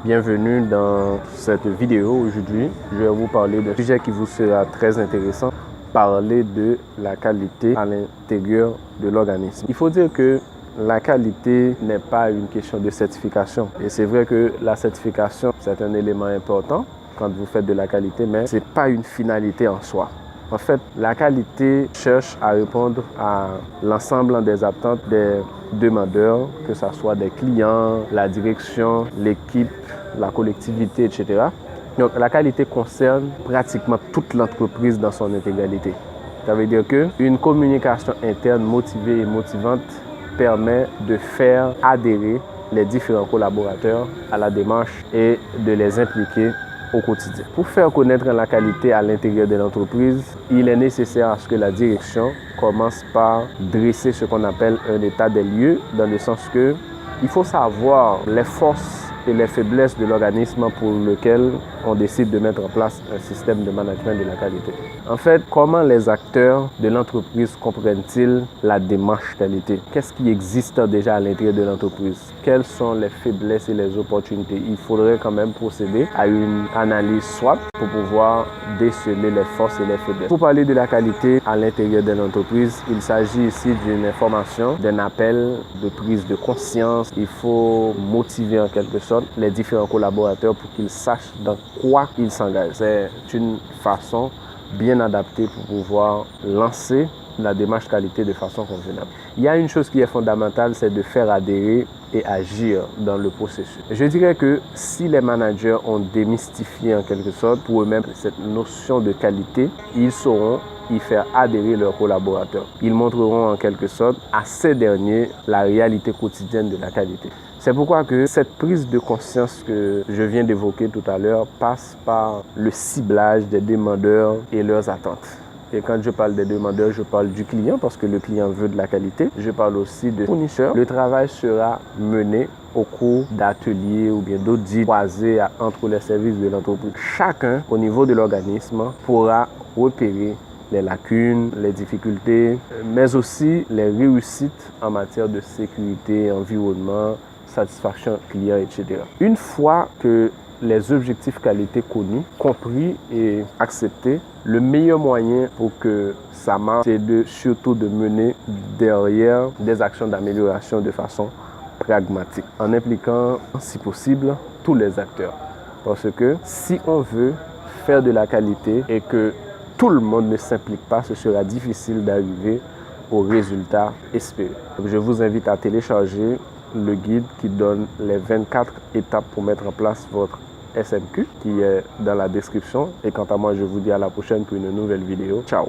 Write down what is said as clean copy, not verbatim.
Bienvenue dans cette vidéo. Aujourd'hui, je vais vous parler d'un sujet qui vous sera très intéressant, parler de la qualité à l'intérieur de l'organisme. Il faut dire que la qualité n'est pas une question de certification. Et c'est vrai que la certification, c'est un élément important quand vous faites de la qualité, mais ce n'est pas une finalité en soi. En fait, la qualité cherche à répondre à l'ensemble des attentes des demandeurs, que ce soit des clients, la direction, l'équipe, la collectivité, etc. Donc, la qualité concerne pratiquement toute l'entreprise dans son intégralité. Ça veut dire qu'une communication interne motivée et motivante permet de faire adhérer les différents collaborateurs à la démarche et de les impliquer au quotidien. Pour faire connaître la qualité à l'intérieur de l'entreprise, il est nécessaire à ce que la direction commence par dresser ce qu'on appelle un état des lieux, dans le sens que il faut savoir les forces et les faiblesses de l'organisme pour lequel on décide de mettre en place un système de management de la qualité. En fait, comment les acteurs de l'entreprise comprennent-ils la démarche qualité? Qu'est-ce qui existe déjà à l'intérieur de l'entreprise? Quelles sont les faiblesses et les opportunités? Il faudrait quand même procéder à une analyse SWOT pour pouvoir déceler les forces et les faiblesses. Pour parler de la qualité à l'intérieur de l'entreprise, il s'agit ici d'une information, d'un appel de prise de conscience. Il faut motiver en quelque sorte les différents collaborateurs pour qu'ils sachent dans quoi ils s'engagent. C'est une façon bien adaptée pour pouvoir lancer la démarche qualité de façon convenable. Il y a une chose qui est fondamentale, c'est de faire adhérer et agir dans le processus. Je dirais que si les managers ont démystifié en quelque sorte pour eux-mêmes cette notion de qualité, ils sauront y faire adhérer leurs collaborateurs. Ils montreront en quelque sorte à ces derniers la réalité quotidienne de la qualité. C'est pourquoi que cette prise de conscience que je viens d'évoquer tout à l'heure passe par le ciblage des demandeurs et leurs attentes. Et quand je parle des demandeurs, je parle du client parce que le client veut de la qualité. Je parle aussi des fournisseurs. Le travail sera mené au cours d'ateliers ou bien d'audits croisés entre les services de l'entreprise. Chacun, au niveau de l'organisme, pourra repérer les lacunes, les difficultés, mais aussi les réussites en matière de sécurité, environnement, satisfaction client, etc. Une fois que les objectifs qualité connus, compris et acceptés, le meilleur moyen pour que ça marche, c'est surtout de mener derrière des actions d'amélioration de façon pragmatique, en impliquant, si possible, tous les acteurs. Parce que si on veut faire de la qualité et que tout le monde ne s'implique pas, ce sera difficile d'arriver au résultat espéré. Donc, je vous invite à télécharger le guide qui donne les 24 étapes pour mettre en place votre SMQ qui est dans la description. Et quant à moi, je vous dis à la prochaine pour une nouvelle vidéo. Ciao!